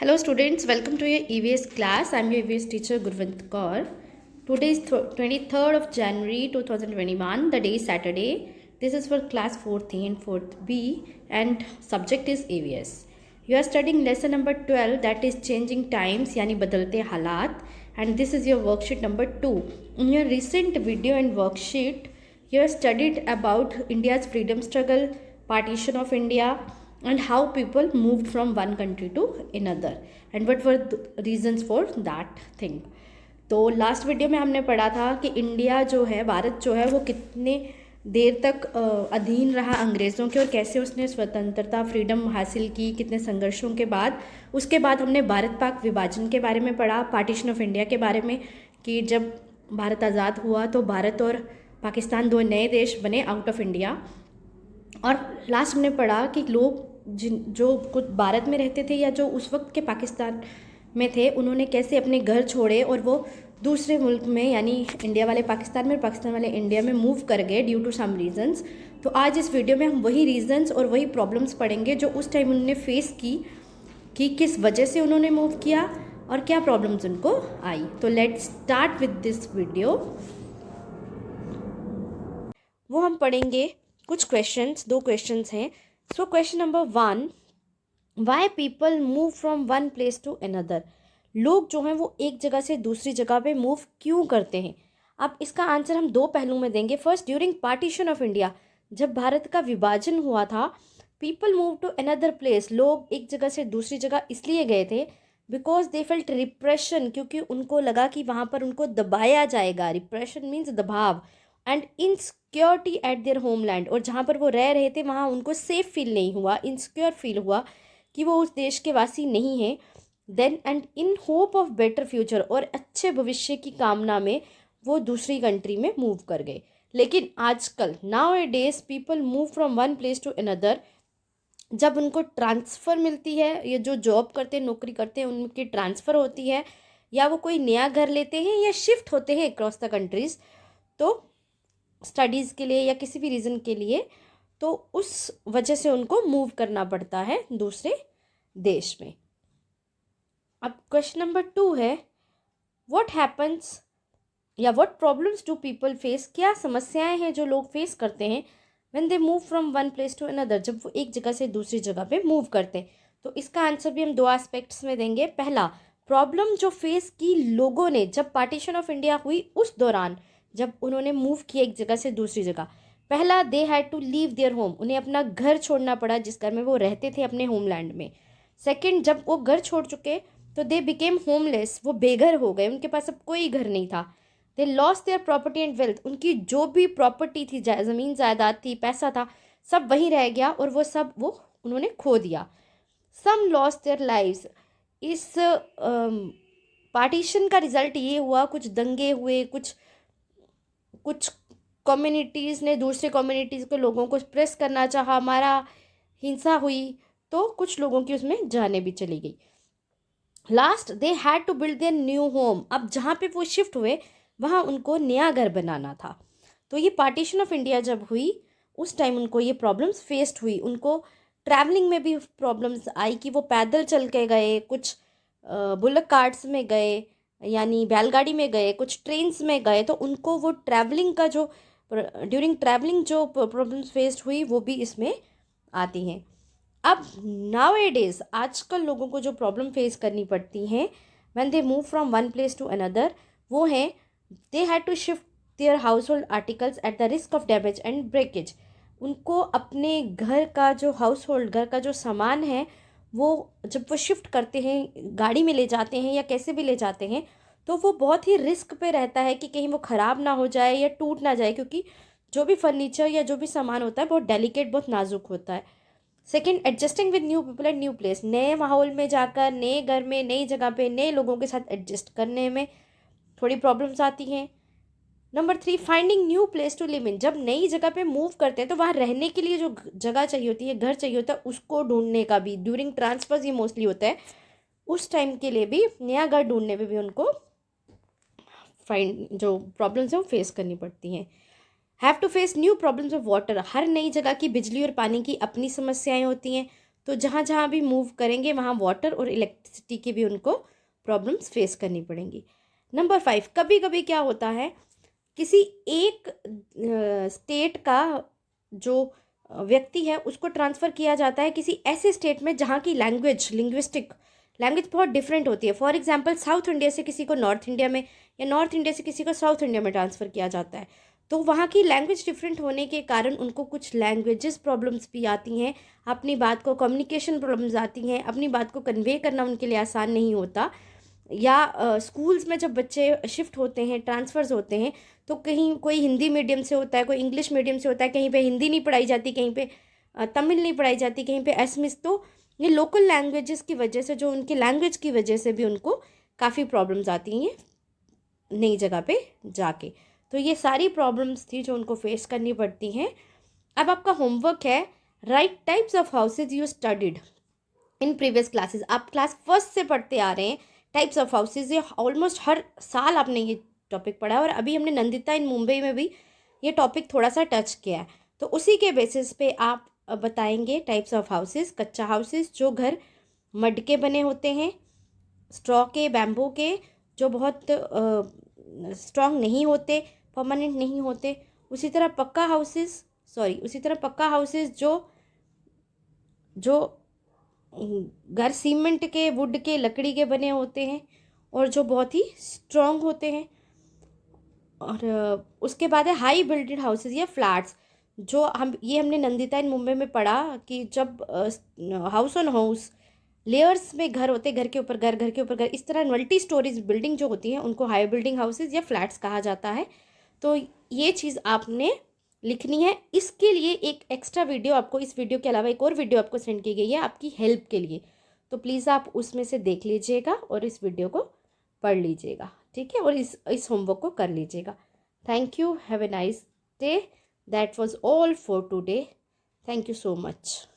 Hello students, welcome to your EVS class. I am your EVS teacher Gurvant Kaur. Today is 23rd of January 2021. The day is Saturday. This is for class 4th A and 4th B and subject is EVS. You are studying lesson number 12, that is changing times यानी बदलते हालात, and this is your worksheet number 2. In your recent video and worksheet, you have studied about India's freedom struggle, partition of India, and how people moved from one country to another and what were the reasons for that thing. तो last video में हमने पढ़ा था कि India जो है, भारत जो है, वो कितने देर तक अधीन रहा अंग्रेज़ों के और कैसे उसने स्वतंत्रता फ्रीडम हासिल की, कितने संघर्षों के बाद। उसके बाद हमने भारत पाक विभाजन के बारे में पढ़ा, पार्टीशन ऑफ इंडिया के बारे में, कि जब भारत आज़ाद हुआ तो भारत और पाकिस्तान दो नए देश बने आउट ऑफ इंडिया। और लास्ट हमने पढ़ा कि लोग जो कुछ भारत में रहते थे या जो उस वक्त के पाकिस्तान में थे, उन्होंने कैसे अपने घर छोड़े और वो दूसरे मुल्क में यानी इंडिया वाले पाकिस्तान में और पाकिस्तान वाले इंडिया में मूव कर गए ड्यू टू सम रीजंस। तो आज इस वीडियो में हम वही रीजंस और वही प्रॉब्लम्स पढ़ेंगे जो उस टाइम उन्होंने फेस की, कि किस वजह से उन्होंने मूव किया और क्या प्रॉब्लम्स उनको आई। तो let's start with this video. वो हम पढ़ेंगे कुछ क्वेश्चंस, 2 क्वेश्चंस हैं। So question number 1, why people move from one place to another. लोग जो हैं वो एक जगह से दूसरी जगह पे मूव क्यों करते हैं। अब इसका आंसर हम 2 पहलू में देंगे। First, during partition of India, जब भारत का विभाजन हुआ था, people move to another place, लोग एक जगह से दूसरी जगह इसलिए गए थे बिकॉज दे फेल्ट रिप्रेशन, क्योंकि उनको लगा कि वहाँ पर उनको दबाया जाएगा। रिप्रेशन मीन्स दबाव, and insecurity eight there homeland, और जहाँ पर वो रह रहे थे वहाँ उनको सेफ फील नहीं हुआ, इनसिक्योर फील हुआ कि वो उस देश के वासी नहीं हैं। Then and in hope of better future, और अच्छे भविष्य की कामना में वो दूसरी कंट्री में मूव कर गए। लेकिन आजकल nowadays people move from one place to another, जब उनको ट्रांसफ़र मिलती है, या जो जॉब करते हैं, नौकरी करते हैं, उनकी ट्रांसफ़र होती है, या वो कोई नया घर लेते हैं या शिफ्ट होते हैं अक्रॉस द कंट्रीज़, तो स्टडीज़ के लिए या किसी भी रीज़न के लिए, तो उस वजह से उनको मूव करना पड़ता है दूसरे देश में। अब क्वेश्चन नंबर 2 है, व्हाट हैपन्स या what problems do people face, क्या समस्याएं हैं जो लोग फेस करते हैं when they move from one place to another, जब वो एक जगह से दूसरी जगह पे मूव करते हैं। तो इसका आंसर भी हम 2 एस्पेक्ट्स में देंगे। पहला, प्रॉब्लम जो फेस की लोगों ने जब पार्टीशन ऑफ इंडिया हुई उस दौरान, जब उन्होंने मूव किया एक जगह से दूसरी जगह। पहला, they had to leave their home, उन्हें अपना घर छोड़ना पड़ा जिस घर में वो रहते थे अपने होमलैंड में। सेकंड, जब वो घर छोड़ चुके तो दे बिकेम होमलेस, वो बेघर हो गए, उनके पास अब कोई घर नहीं था। They lost their property and wealth, उनकी जो भी प्रॉपर्टी थी, ज़मीन जायदाद थी, पैसा था, सब वहीं रह गया और वो सब वो उन्होंने खो दिया। सम लॉस्ट देयर लाइव्स, इस पार्टीशन का रिजल्ट ये हुआ, कुछ दंगे हुए, कुछ कम्युनिटीज़ ने दूसरे कम्युनिटीज़ के लोगों को प्रेस करना चाहा, हमारा हिंसा हुई, तो कुछ लोगों की उसमें जाने भी चली गई। Last, they had to build their new home, अब जहाँ पे वो शिफ्ट हुए वहाँ उनको नया घर बनाना था। तो ये पार्टीशन ऑफ इंडिया जब हुई उस टाइम उनको ये प्रॉब्लम्स फेस्ड हुई। उनको ट्रैवलिंग में भी प्रॉब्लम्स आई कि वो पैदल चल के गए, कुछ बुलक कार्ट्स में गए यानी बैलगाड़ी में गए, कुछ ट्रेन्स में गए, तो उनको वो ट्रैवलिंग का जो ड्यूरिंग ट्रैवलिंग जो प्रॉब्लम्स फेस्ड हुई वो भी इसमें आती हैं। अब नाउ ए डेज, आजकल लोगों को जो प्रॉब्लम फेस करनी पड़ती हैं when they move from one place to another, वो हैं they had to shift their household articles at the risk of damage and breakage. उनको अपने घर का जो हाउस होल्ड, घर का जो सामान है, वो जब वो शिफ्ट करते हैं, गाड़ी में ले जाते हैं या कैसे भी ले जाते हैं, तो वो बहुत ही रिस्क पे रहता है कि कहीं वो ख़राब ना हो जाए या टूट ना जाए, क्योंकि जो भी फर्नीचर या जो भी सामान होता है बहुत डेलिकेट, बहुत नाजुक होता है। Second, adjusting with new people and new place, नए माहौल में जाकर, नए घर में, नई जगह पे, नए लोगों के साथ एडजस्ट करने में थोड़ी प्रॉब्लम्स आती हैं। Number 3, finding new place to live in, जब नई जगह पे मूव करते हैं तो वहाँ रहने के लिए जो जगह चाहिए होती है, घर चाहिए होता है, उसको ढूंढने का भी ड्यूरिंग ट्रांसफर्स ये मोस्टली होता है, उस टाइम के लिए भी नया घर ढूंढने में भी उनको जो प्रॉब्लम्स हैं वो फेस करनी पड़ती हैं। Have to face new problems of water, हर नई जगह की बिजली और पानी की अपनी समस्याएं होती हैं, तो जहाँ जहाँ भी मूव करेंगे वहाँ वाटर और इलेक्ट्रिसिटी की भी उनको प्रॉब्लम्स फेस करनी पड़ेंगी। नंबर 5, कभी कभी क्या होता है, किसी एक स्टेट का जो व्यक्ति है उसको ट्रांसफ़र किया जाता है किसी ऐसे स्टेट में जहाँ की लिंग्विस्टिक लैंग्वेज बहुत डिफरेंट होती है। फॉर एग्जांपल साउथ इंडिया से किसी को नॉर्थ इंडिया में, या नॉर्थ इंडिया से किसी को साउथ इंडिया में ट्रांसफ़र किया जाता है, तो वहाँ की लैंग्वेज डिफरेंट होने के कारण उनको कुछ लैंग्वेजेस प्रॉब्लम्स भी आती हैं, अपनी बात को कम्युनिकेशन प्रॉब्लम्स आती हैं, अपनी बात को कन्वे करना उनके लिए आसान नहीं होता। या स्कूल्स में जब बच्चे शिफ्ट होते हैं, ट्रांसफ़र्स होते हैं, तो कहीं कोई हिंदी मीडियम से होता है, कोई इंग्लिश मीडियम से होता है, कहीं पे हिंदी नहीं पढ़ाई जाती, कहीं पे तमिल नहीं पढ़ाई जाती, कहीं पे एसमिस। तो ये लोकल लैंग्वेजेस की वजह से, जो उनकी लैंग्वेज की वजह से भी उनको काफ़ी प्रॉब्लम्स आती हैं नई जगह पे जाके। तो ये सारी प्रॉब्लम्स थी जो उनको फेस करनी पड़ती हैं। अब आपका होमवर्क है, right types of houses you studied in previous classes. आप क्लास फर्स्ट से पढ़ते आ रहे हैं टाइप्स ऑफ हाउसेज, ये ऑलमोस्ट हर साल आपने ये टॉपिक पढ़ा है, और अभी हमने नंदिता इन मुंबई में भी ये टॉपिक थोड़ा सा टच किया है। तो उसी के बेसिस पे आप बताएंगे टाइप्स ऑफ हाउसेज। कच्चा हाउसेज, जो घर मड के बने होते हैं, स्ट्रॉ के, बैम्बू के, जो बहुत स्ट्रॉन्ग नहीं होते, परमानेंट नहीं होते। उसी तरह पक्का हाउसेज जो घर सीमेंट के, वुड के, लकड़ी के बने होते हैं और जो बहुत ही स्ट्रॉन्ग होते हैं। और उसके बाद है हाई बिल्डेड हाउसेज या फ्लैट्स, जो हमने नंदिता इन मुंबई में पढ़ा कि जब हाउस ऑन हाउस लेयर्स में घर होते, घर के ऊपर घर, घर के ऊपर घर, इस तरह मल्टी स्टोरीज बिल्डिंग जो होती हैं उनको हाई बिल्डिंग हाउसेज या फ्लैट्स कहा जाता है। तो ये चीज़ आपने लिखनी है। इसके लिए एक एक्स्ट्रा वीडियो आपको, इस वीडियो के अलावा एक और वीडियो आपको सेंड की गई है आपकी हेल्प के लिए, तो प्लीज़ आप उसमें से देख लीजिएगा और इस वीडियो को पढ़ लीजिएगा, ठीक है, और इस होमवर्क को कर लीजिएगा। Thank you, have a nice day. That was all for today. Thank you so much.